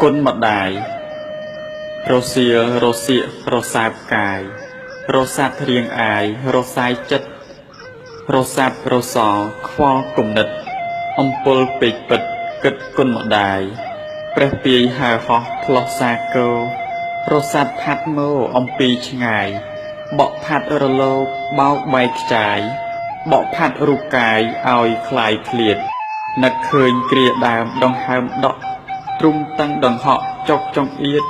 គុណម្ដាយរសៀលរសៀករសាបកាយរសាត់រៀងអាយរសាយចិត្តរសាប់រសល់ខ្វល់គំនិតអំពុលពេកពិតគិតគុណម្ដាយព្រះពាយហើហោះផ្លោះសាគោរសាត់ផាត់ម៉ូអំពីឆ្ងាយបក់ផាត់រលោកបោកបែកខ្ចាយបក់ផាត់រូបកាយឲ្យคลายឃ្លាតនឹកឃើញគ្រាដើមដង្ហើមដក់ទ្រុំតាំងដង្ហក់ចុកចង្អៀត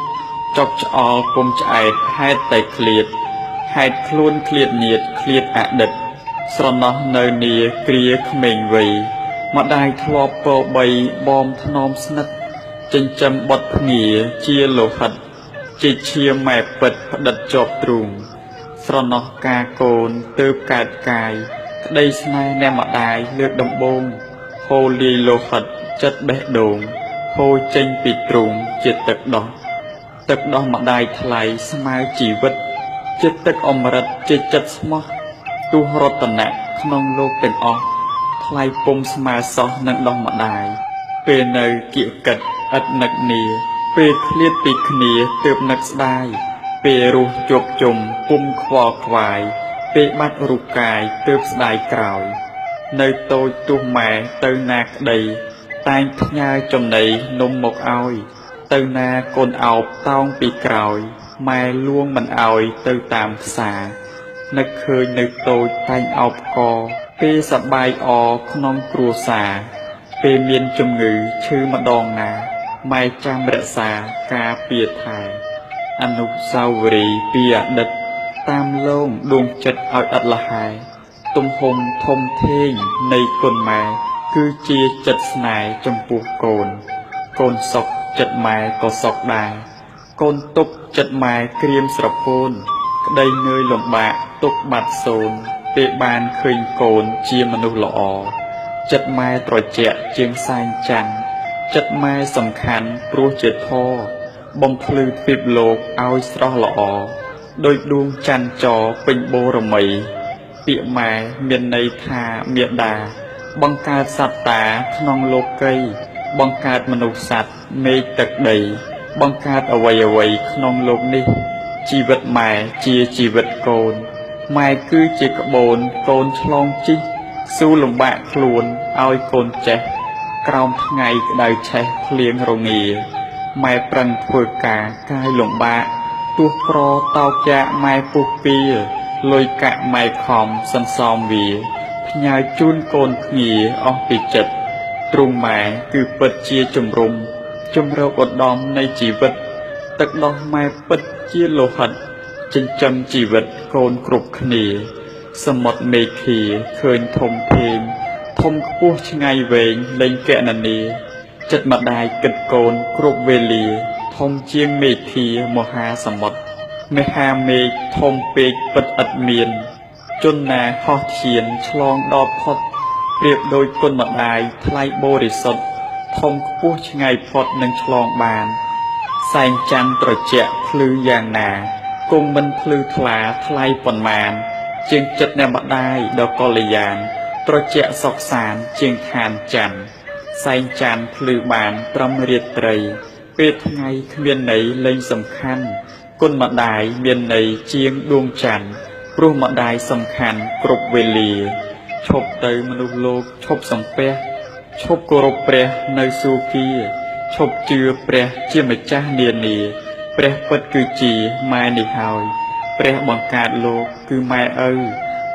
ចុកឆ្អល់គុំឆ្អែតហេតុតែឃ្លាតហេតុខ្លួនឃ្លាតញៀតឃ្លាតអតីតស្រណោះនៅនីគ្រាក្មេងវ័យម្ដាយធ្លាប់ពោបីបងធ្នមស្និទ្ធចិញ្ចឹមបុត្រភ្ងាជាលោហិតជាឈាមម៉ែពិតផ្ដិតជាប់ទ្រូងស្រណោះការកូនទើបកើតកាយក្តីស្នេហ៍អ្នកម្ដាយលើកដំបូងហូរលាយលោហិតចិត្តបេះដូងហូរចេញពីទ្រូងជាទឹកដោះម្ដាយថ្លៃស្មើជីវិតជាទឹកអមរិតជាចិត្តស្មោះទោះរតនៈក្នុងលោកទាំងអស់ថ្លៃពុំស្មើសោះនឹងដោះម្ដាយពេលនៅគៀកកិតឥតនឹកនីពេលឃ្លាតពីគ្នាទើបនឹកស្ដាយពេលរស់ជួបជុំពុំខ្វល់ខ្វាយពេលបាត់រូបកាយទើបស្ដាយក្រោយនៅតូចទោះម៉ែទៅណាក្ដីតែងផ្ញើចំណីនំមកឲ្យទៅណាកូនអោបតោងពីក្រោយម៉ែលួងមិនឲ្យទៅតាមផ្សារនឹកឃើញនៅតូចតែងអោបកពេលសប្បាយអក្នុងគ្រួសារពេលមានជំងឺឈឺម្ដងណាម៉ែចាំរក្សាការពារថែអនុស្សាវរីយ៍ពីអតីតតាមលងដួងចិត្តឲ្យឥតលហែទំហំធំធេងនៃគុណម៉ែគឺជាចិត្តស្នេហ៍ចំពោះកូនសុខចិត្តម៉ែក៏សុខដែរកូនទុកចិត្តម៉ែក្រៀមស្រពោនក្តីងើយលំបាកទុកបាត់សូន្យពេលបានឃើញកូនជាមនុស្សល្អចិត្តម៉ែត្រជាក់ជាងសែងច័ន្ទចិត្តម៉ែសំខាន់ព្រោះជាធម៌បំភ្លឺទ្វីបលោកឲ្យស្រស់ល្អដោយដួងច័ន្ទចរពេញបូរមីពាក្យម៉ែមានន័យថាមេដាបង្កើតសត្វតាក្នុងលោកីបង្កើតមនុស្សសត្វមេឃទឹកដីបង្កើតអ្វីក្នុងលោកនេះជីវិតម៉ែជាជីវិតកូនម៉ែគឺជាក្បូនកូនឆ្លងជីកស៊ូលំបាកខ្លួនឲ្យកូនចេះក្រោមថ្ងៃក្តៅឆេះភ្លៀងរងាម៉ែប្រឹងធ្វើការកាយលំបាកទោះប្រតោកចាកម៉ែពុះពៀលុយកាក់ម៉ែខំសន្សំវាផ្ញើជូនកូនភ្ងាអស់ពីចិត្តទ្រង់ម៉ែគឺពិតជាជំរកឧត្តមនៃជីវិតទឹកដោះម៉ែពិតជាលោហិតចិញ្ចឹមជីវិតកូនគ្រប់គ្នាសមុទ្រមេឃាឃើញធំធេងធំខ្ពស់ឆ្ងាយវែងលែងកណនាចិត្តម្ដាយគិតកូនគ្រប់វេលាធំជាងមេឃាមហាសមុទ្រមហាមេឃធំពេកពិតឥតមានជនណាហោះឈានឆ្លងដល់ផុតប្រៀបដូចគុណម្ដាយថ្លៃបរិសុទ្ធធំខ្ពស់ឆ្ងាយផុតនឹងឆ្លងបានសែងច័ន្ទត្រជាក់ភ្លឺយ៉ាងណាគង់មិនភ្លឺថ្លាថ្លៃប៉ុន្មានជាងចិត្តអ្នកម្ដាយដ៏កល្យានត្រជាក់សុខសាន្តជាងឋានច័ន្ទសែងច័ន្ទភ្លឺបានត្រឹមរាត្រីពេលថ្ងៃគ្មានន័យលែងសំខាន់គុណម្ដាយមានន័យជាងដួងច័ន្ទព្រោះម្ដាយសំខាន់គ្រប់វេលាឈប់ទៅមនុស្សលោកឈប់សំពះឈប់គោរពព្រះនៅសួគ៌ឈប់ជឿព្រះជាម្ចាស់នានាព្រះពិតគឺជាម៉ែនេះហើយព្រះបង្កើតលោកគឺម៉ែឪ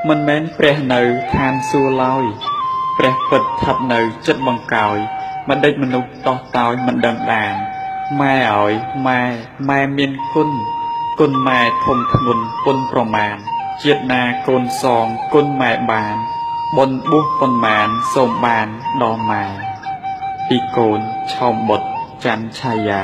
មិនមែនព្រះនៅឋានសួគ៌ឡើយព្រះពិតស្ថិតនៅចិត្តបង្កោយមិនដេចមនុស្សតោះតោចមិនដឹងបានម៉ែឲ្យម៉ែមានគុណម៉ែធំធ្ងន់គុណប្រមាណជាតិណាកូនសងគុណម៉ែបានបុណ្យបួសប៉ុន្មានសូមបានដល់ម៉ែពីកូនឆោមបុត្រច័ន្ទឆាយា